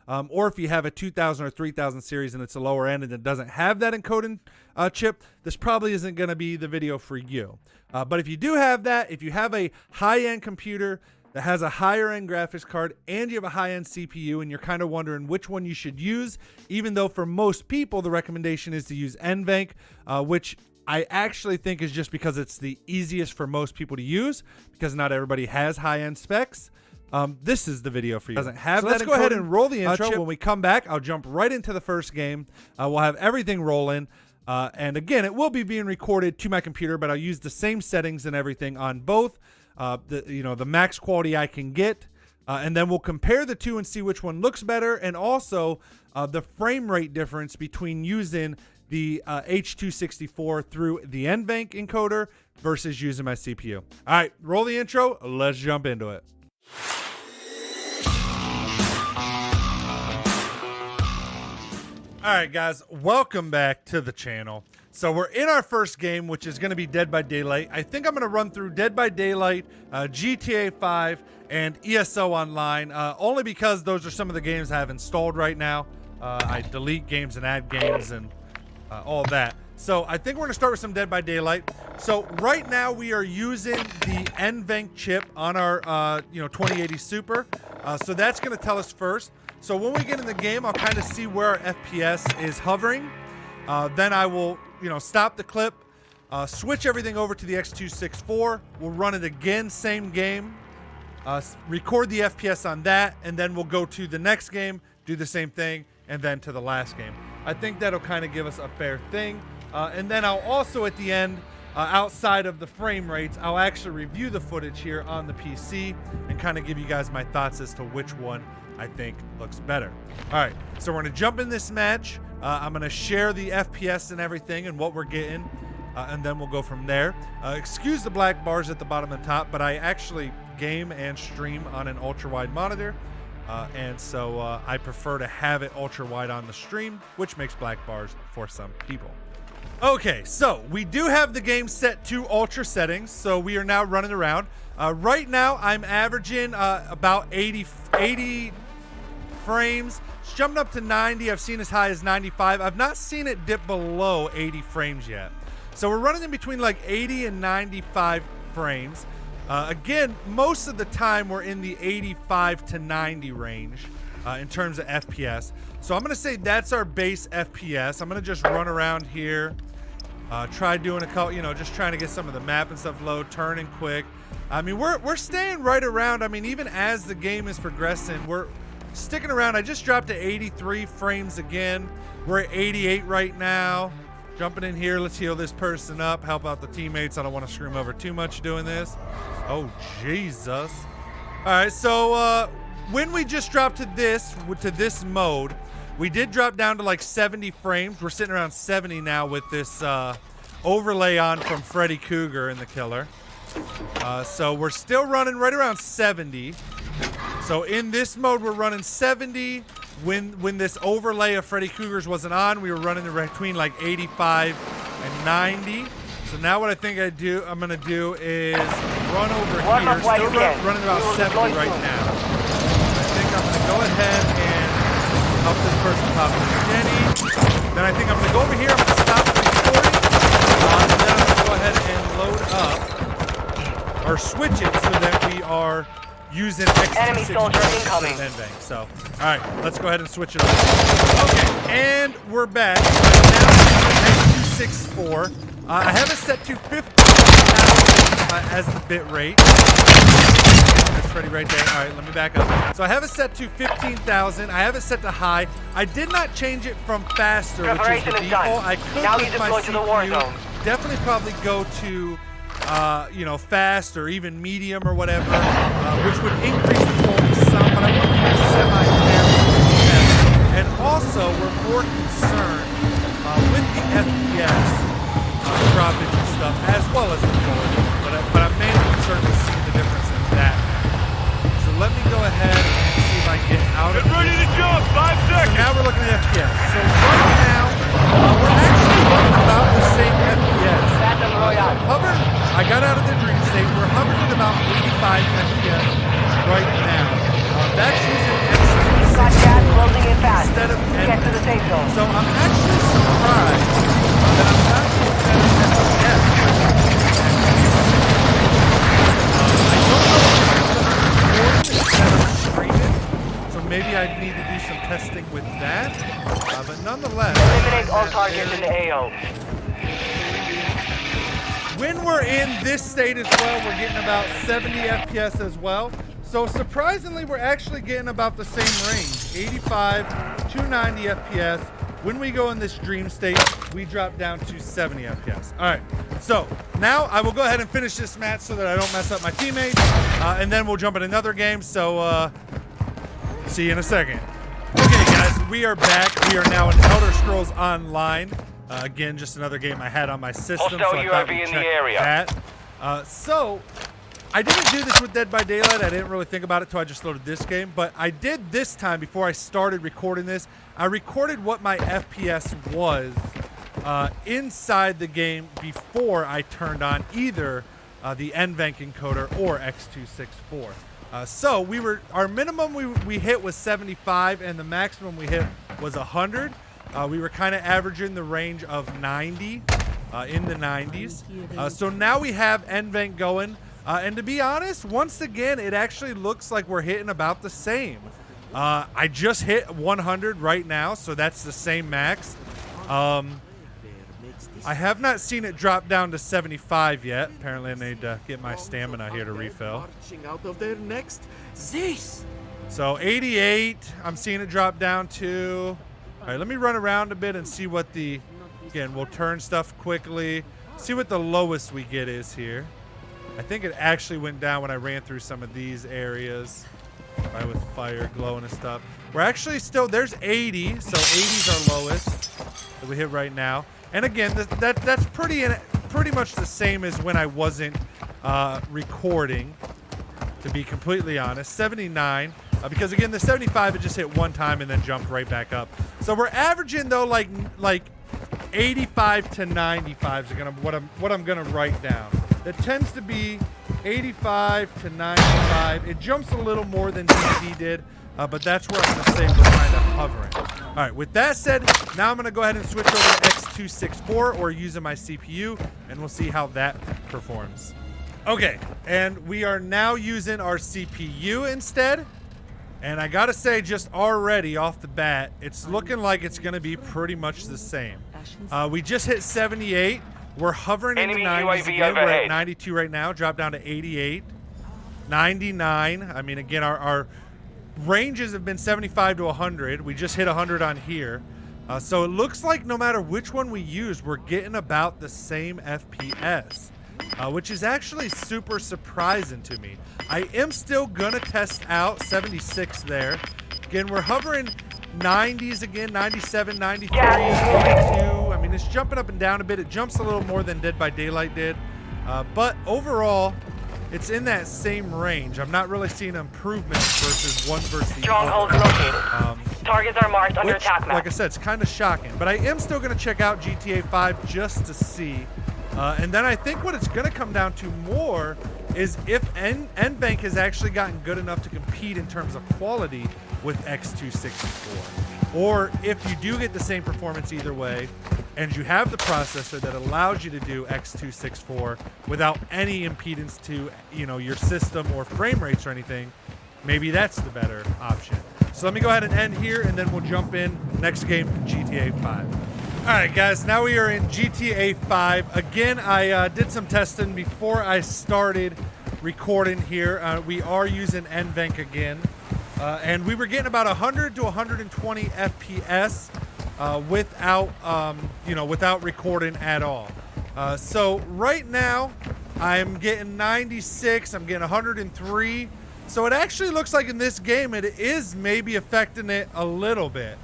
or if you have a 2000 or 3000 series and it's a lower end and it doesn't have that encoding chip, this probably isn't going to be the video for you. But if you do have that, if you have a high-end computer that has a higher-end graphics card and you have a high-end CPU and you're kind of wondering which one you should use, even though for most people the recommendation is to use NVENC, which I actually think is just because it's the easiest for most people to use, because not everybody has high-end specs. This is the video for you. Doesn't have so let's go ahead and roll the intro. When we come back, I'll jump right into the first game. We'll have everything rolling. And again, it will be being recorded to my computer, but I'll use the same settings and everything on both. The max quality I can get. And then we'll compare the two and see which one looks better, and also the frame rate difference between using the H.264 through the NVENC encoder versus using my CPU. All right, roll the intro. Let's jump into it. All right, guys, welcome back to the channel. So we're in our first game, which is going to be Dead by Daylight. I think I'm going to run through Dead by Daylight, GTA 5, and ESO Online, only because those are some of the games I have installed right now. I delete games and add games and all that. So I think we're going to start with some Dead by Daylight. So right now we are using the NVENC chip on our 2080 Super. So that's going to tell us first. So when we get in the game, I'll kind of see where our FPS is hovering. Then I will, stop the clip, switch everything over to the X264. We'll run it again, same game, record the FPS on that, and then we'll go to the next game, do the same thing, and then to the last game. I think that'll kind of give us a fair thing. And then I'll also at the end, outside of the frame rates, I'll actually review the footage here on the PC and kind of give you guys my thoughts as to which one I think looks better. All right, so we're gonna jump in this match. I'm gonna share the FPS and everything and what we're getting, and then we'll go from there. Excuse the black bars at the bottom and top, but I actually game and stream on an ultra-wide monitor, and so I prefer to have it ultra-wide on the stream, which makes black bars for some people. Okay, so we do have the game set to ultra settings, so we are now running around. Right now, I'm averaging about 80 frames. It's jumping up to 90. I've seen as high as 95. I've not seen it dip below 80 frames yet. So we're running in between like 80 and 95 frames. Again, most of the time we're in the 85 to 90 range in terms of FPS. So I'm going to say that's our base FPS. I'm going to just run around here, try doing a couple, just trying to get some of the map and stuff low, turning quick. I mean, we're staying right around. I mean, even as the game is progressing, we're sticking around. I just dropped to 83 frames again. We're at 88 right now. Jumping in here, let's heal this person up, help out the teammates. I don't want to screw them over too much doing this. Oh, Jesus. All right, so when we just dropped to this mode, we did drop down to like 70 frames. We're sitting around 70 now with this overlay on from Freddy Krueger and the Killer. So we're still running right around 70. So in this mode, we're running 70. When this overlay of Freddy Krueger's wasn't on, we were running between like 85 and 90. So now what I think I'm gonna do is run over here. Still running about 70 right now. I think I'm gonna go ahead and help this person pop the Jenny. Then I think I'm gonna go over here. I'm gonna stop the recording, and then I'm gonna go ahead and load up or switch it so that we are using enemy soldier incoming. So, all right, let's go ahead and switch it over. Okay, and we're back. Now X264. I have it set to 50,000 as the bit rate. That's Freddy right there. All right, let me back up. So I have it set to 15,000. I have it set to high. I did not change it from faster, which is the default. I could now with my to the Warzone. Definitely probably go to fast or even medium or whatever, which would increase the quality some, but I want to do semi-fair. And also, we're more concerned with the FPS droppage and stuff, as well as the quality. But I'm mainly concerned with seeing the difference in that. So let me go ahead and see if I can get out of it. Get ready to jump, 5 seconds! So now we're looking at FPS. So right now, we're actually running about the same FPS. I got out of the dream state. We're hovering at about 85 FPS right now. That's using X264. maybe I need to do some testing with that. But nonetheless, Eliminate all targets in the AO. when we're in this state as well, we're getting about 70 FPS as well. So surprisingly, we're actually getting about the same range, 85 to 90 FPS. When we go in this dream state, we drop down to 70 FPS. All right, so now I will go ahead and finish this match so that I don't mess up my teammates, and then we'll jump in another game. So see you in a second. Okay, guys, we are back. We are now in Elder Scrolls Online. Again, just another game I had on my system. Hostile so I thought UAV we'd in the check area. that. So I didn't do this with Dead by Daylight. I didn't really think about it until I just loaded this game. But I did this time before I started recording this. I recorded what my FPS was inside the game before I turned on either the NVENC encoder or X264. So our minimum we hit was 75, and the maximum we hit was 100. We were kind of averaging the range of 90 in the 90s. So now we have NVENC going. And to be honest, once again, it actually looks like we're hitting about the same. I just hit 100 right now, so that's the same max. I have not seen it drop down to 75 yet. Apparently I need to get my stamina here to refill. So 88, I'm seeing it drop down to... All right, let me run around a bit and see what the... Again, we'll turn stuff quickly. See what the lowest we get is here. I think it actually went down when I ran through some of these areas. Right, with fire glowing and stuff. We're actually still... There's 80, so 80's our lowest that we hit right now. And again, that's pretty much the same as when I wasn't recording, to be completely honest. 79, because again, the 75 it just hit one time and then jumped right back up. So we're averaging though like 85 to 95 is what I'm gonna write down. That tends to be 85 to 95. It jumps a little more than DD did, but that's where I'm gonna say we're kind of hovering. All right, with that said, now I'm gonna go ahead and switch over to X264 or using my CPU, and we'll see how that performs. Okay, and we are now using our CPU instead. And I gotta say, just already off the bat, it's looking like it's gonna be pretty much the same. We just hit 78. We're hovering in the 90s again. We're at 92 right now, drop down to 88. 99, I mean, again, our ranges have been 75 to 100. We just hit 100 on here. So it looks like no matter which one we use, we're getting about the same FPS, which is actually super surprising to me. I am still gonna test out 76 there. Again, we're hovering 90s again, 97, 93, 82. I mean, it's jumping up and down a bit. It jumps a little more than Dead by Daylight did. But overall, it's in that same range. I'm not really seeing improvements versus one versus the Stronghold other. located. Targets are marked under attack map. Like I said, it's kind of shocking. But I am still going to check out GTA 5 just to see. And then I think what it's going to come down to more is if NVENC has actually gotten good enough to compete in terms of quality with X264. Or if you do get the same performance either way, and you have the processor that allows you to do X264 without any impedance to, your system or frame rates or anything, maybe that's the better option. So let me go ahead and end here, and then we'll jump in next game, GTA 5. All right, guys, now we are in GTA 5. Again, I did some testing before I started recording here. We are using NVENC again, and we were getting about 100 to 120 FPS without recording at all. So right now, I'm getting 96. I'm getting 103. So it actually looks like in this game, it is maybe affecting it a little bit.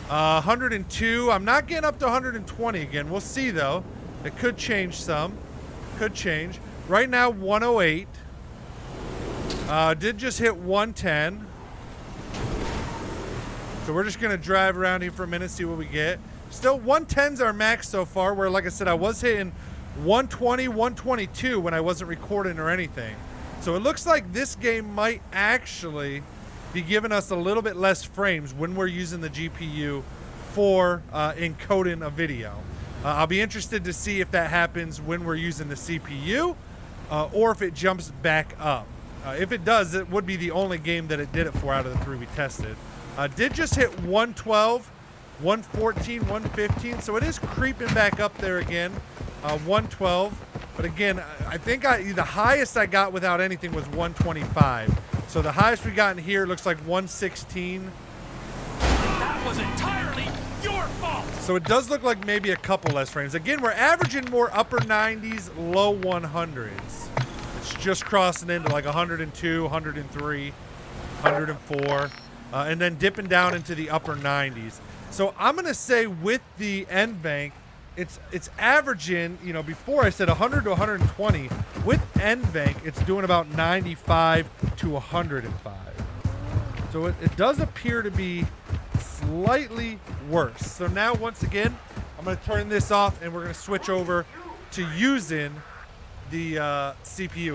102. I'm not getting up to 120 again. We'll see though. It could change some. Could change. Right now 108. Did just hit 110. So we're just gonna drive around here for a minute, see what we get. Still 110's our max so far, where like I said, I was hitting 120, 122 when I wasn't recording or anything. So it looks like this game might actually be giving us a little bit less frames when we're using the GPU for encoding a video. I'll be interested to see if that happens when we're using the CPU or if it jumps back up. If it does, it would be the only game that it did it for out of the 3 we tested. Did just hit 112, 114, 115. So it is creeping back up there again. 112. But again, I think the highest I got without anything was 125. So the highest we got in here looks like 116. That was entirely your fault. So it does look like maybe a couple less frames. Again, we're averaging more upper 90s, low 100s. It's just crossing into like 102, 103, 104, and then dipping down into the upper 90s. So I'm going to say with the end bank, it's averaging, you know, before I said 100 to 120. With end bank, it's doing about 95 to 105. So it does appear to be slightly worse. So now, once again, I'm going to turn this off and we're going to switch over to using the CPU.